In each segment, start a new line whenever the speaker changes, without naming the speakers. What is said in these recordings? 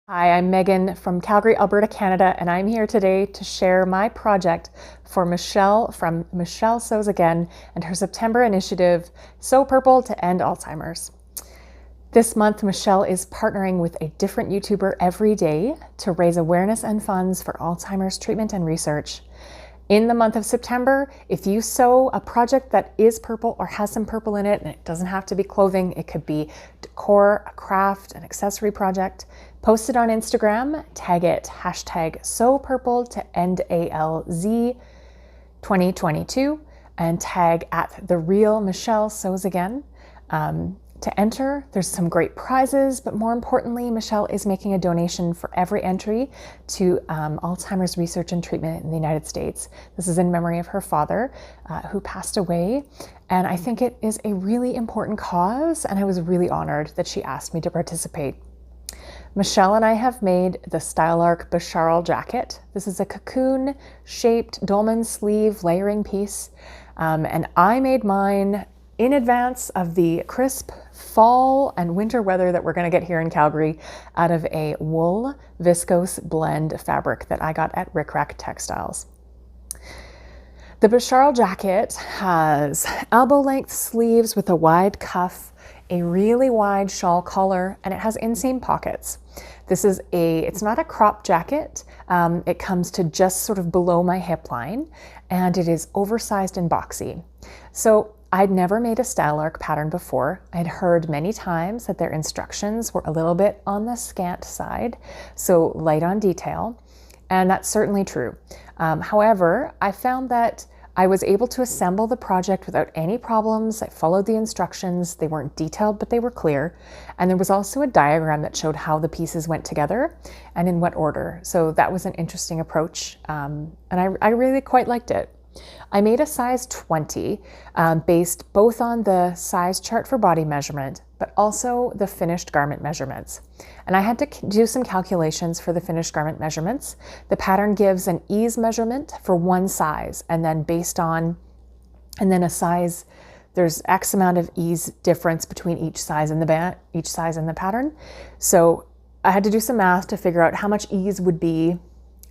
Hi, I'm Megan from Calgary, Alberta, Canada, and I'm here today to share my project for Michelle from Michelle Sews Again and her September initiative, Sew Purple to End Alzheimer's. This month, Michelle is partnering with a different YouTuber every day to raise awareness and funds for Alzheimer's treatment and research. In the month of September, if you sew a project that is purple or has some purple in it, and it doesn't have to be clothing, it could be decor, a craft, an accessory project, post it on Instagram, tag it #SewPurple to End ALZ 2022, and tag at The Real Michelle Sews Again. To enter, there's some great prizes, but more importantly, Michelle is making a donation for every entry to Alzheimer's research and treatment in the United States. This is in memory of her father, who passed away, and I think it is a really important cause, and I was really honored that she asked me to participate. Michelle and I have made the Style Arc Besharl jacket. This is a cocoon-shaped dolman sleeve layering piece, and I made mine in advance of the crisp fall and winter weather that we're going to get here in Calgary out of a wool viscose blend fabric that I got at Rick Rack Textiles. The Besharl jacket has elbow-length sleeves with a wide cuff, a really wide shawl collar, and it has inseam pockets. It's not a crop jacket. It comes to just sort of below my hip line, and it is oversized and boxy. So I'd never made a Style Arc pattern before. I'd heard many times that their instructions were a little bit on the scant side, so light on detail, and that's certainly true. However, I found that I was able to assemble the project without any problems. I followed the instructions. They weren't detailed, but they were clear. And there was also a diagram that showed how the pieces went together and in what order. So that was an interesting approach, and I really quite liked it. I made a size 20 based both on the size chart for body measurement, but also the finished garment measurements. And I had to do some calculations for the finished garment measurements. The pattern gives an ease measurement for one size, and then a size, there's X amount of ease difference between each size in the pattern. So I had to do some math to figure out how much ease would be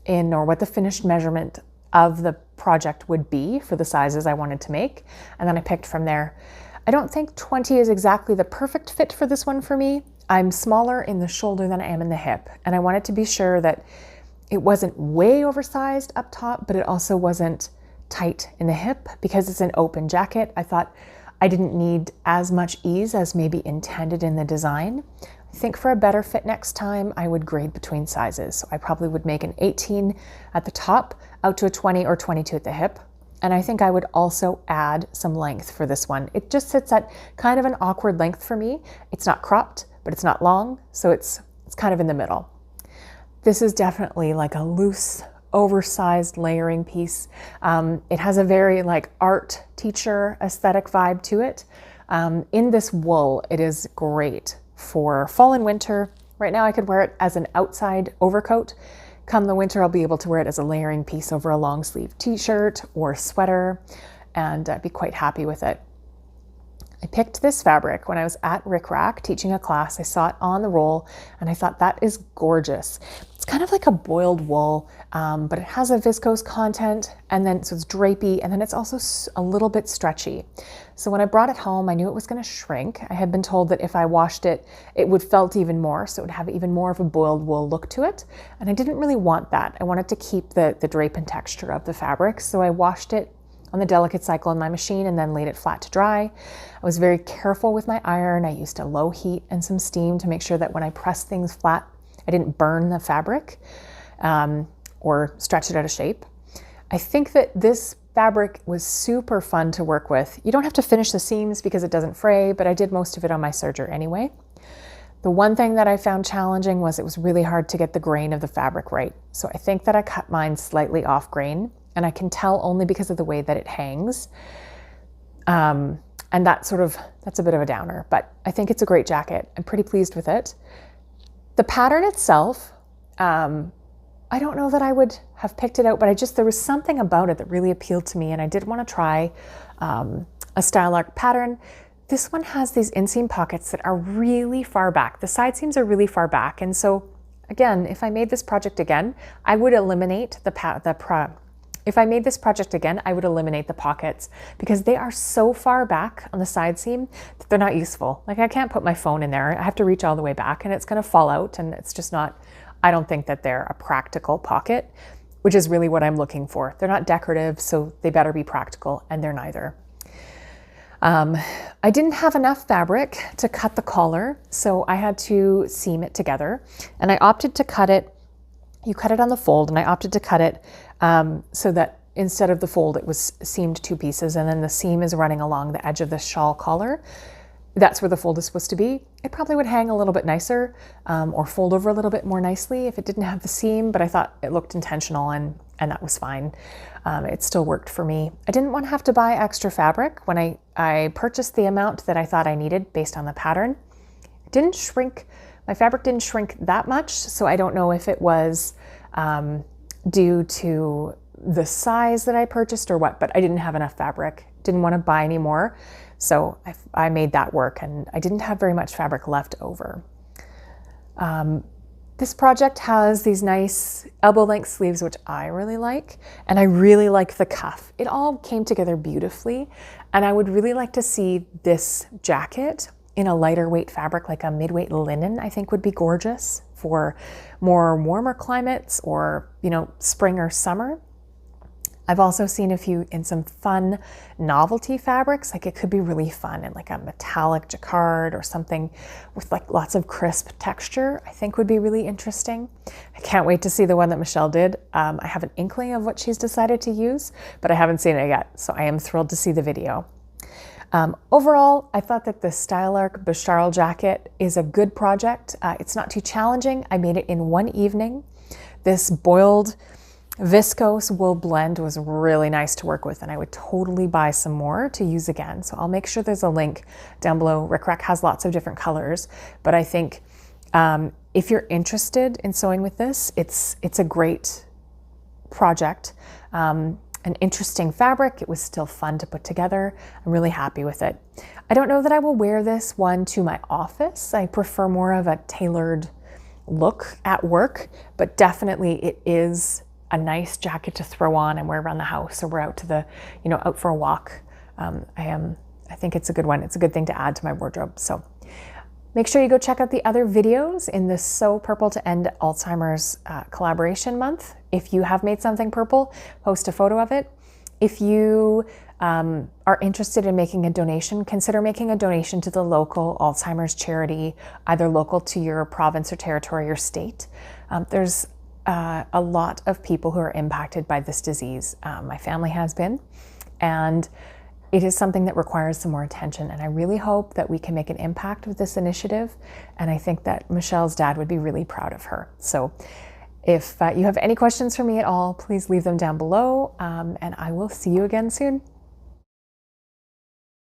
in, or what the finished measurement of the project would be for the sizes I wanted to make, and then I picked from there. I don't think 20 is exactly the perfect fit for this one for me. I'm smaller in the shoulder than I am in the hip, and I wanted to be sure that it wasn't way oversized up top, but it also wasn't tight in the hip. Because it's an open jacket, I thought I didn't need as much ease as maybe intended in the design. I think for a better fit next time, I would grade between sizes. So I probably would make an 18 at the top, out to a 20 or 22 at the hip. And I think I would also add some length for this one. It just sits at kind of an awkward length for me. It's not cropped, but it's not long, so it's kind of in the middle. This is definitely like a loose, oversized layering piece. It has a very like art teacher aesthetic vibe to it. In this wool, it is great for fall and winter. Right now I could wear it as an outside overcoat. Come the winter, I'll be able to wear it as a layering piece over a long sleeve t-shirt or sweater, and be quite happy with it. I picked this fabric when I was at Rick Rack teaching a class. I saw it on the roll and I thought, that is gorgeous. It's kind of like a boiled wool, but it has a viscose content, and then so it's drapey, and then it's also a little bit stretchy. So when I brought it home, I knew it was going to shrink. I had been told that if I washed it, it would felt even more, so it would have even more of a boiled wool look to it. And I didn't really want that. I wanted to keep the drape and texture of the fabric, so I washed it on the delicate cycle in my machine and then laid it flat to dry. I was very careful with my iron. I used a low heat and some steam to make sure that when I pressed things flat, I didn't burn the fabric or stretch it out of shape. I think that this fabric was super fun to work with. You don't have to finish the seams because it doesn't fray, but I did most of it on my serger anyway. The one thing that I found challenging was it was really hard to get the grain of the fabric right. So I think that I cut mine slightly off grain, and I can tell only because of the way that it hangs. And that's a bit of a downer, but I think it's a great jacket. I'm pretty pleased with it. The pattern itself, I don't know that I would have picked it out, but there was something about it that really appealed to me, and I did want to try a Style Arc pattern. This one has these inseam pockets that are really far back. The side seams are really far back, and so again, if I made this project again, I would eliminate if I made this project again, I would eliminate the pockets because they are so far back on the side seam that they're not useful. Like I can't put my phone in there. I have to reach all the way back and it's going to fall out, and it's just not, I don't think that they're a practical pocket, which is really what I'm looking for. They're not decorative, so they better be practical, and they're neither. I didn't have enough fabric to cut the collar, so I had to seam it together, and I opted to cut it. You cut it on the fold, and I opted to cut it so that instead of the fold, it was seamed two pieces, and then the seam is running along the edge of the shawl collar. That's where the fold is supposed to be. It probably would hang a little bit nicer or fold over a little bit more nicely if it didn't have the seam, but I thought it looked intentional, and that was fine. It still worked for me. I didn't want to have to buy extra fabric. When I purchased the amount that I thought I needed based on the pattern, it didn't shrink. My fabric didn't shrink that much, so I don't know if it was due to the size that I purchased or what, but I didn't have enough fabric. Didn't want to buy any more, so I made that work, and I didn't have very much fabric left over. This project has these nice elbow-length sleeves, which I really like, and I really like the cuff. It all came together beautifully, and I would really like to see this jacket in a lighter weight fabric, like a mid-weight linen. I think would be gorgeous for more warmer climates or, you know, spring or summer. I've also seen a few in some fun novelty fabrics. Like it could be really fun in like a metallic jacquard or something with like lots of crisp texture, I think would be really interesting. I can't wait to see the one that Michelle did. I have an inkling of what she's decided to use, but I haven't seen it yet. So I am thrilled to see the video. Overall, I thought that the Style Arc Besharl jacket is a good project. It's not too challenging. I made it in one evening. This boiled viscose wool blend was really nice to work with, and I would totally buy some more to use again. So I'll make sure there's a link down below. Rick Rack has lots of different colors, but I think if you're interested in sewing with this, it's a great project. An interesting fabric. It was still fun to put together. I'm really happy with it. I don't know that I will wear this one to my office. I prefer more of a tailored look at work, but definitely it is a nice jacket to throw on and wear around the house, or we're out to the, you know, out for a walk. I think it's a good one. It's a good thing to add to my wardrobe. So make sure you go check out the other videos in this Sew Purple to End Alzheimer's collaboration month. If you have made something purple, post a photo of it. If you are interested in making a donation, consider making a donation to the local Alzheimer's charity, either local to your province or territory or state. There's a lot of people who are impacted by this disease. My family has been, and it is something that requires some more attention, and I really hope that we can make an impact with this initiative, and I think that Michelle's dad would be really proud of her. So if you have any questions for me at all, please leave them down below, and I will see you again soon.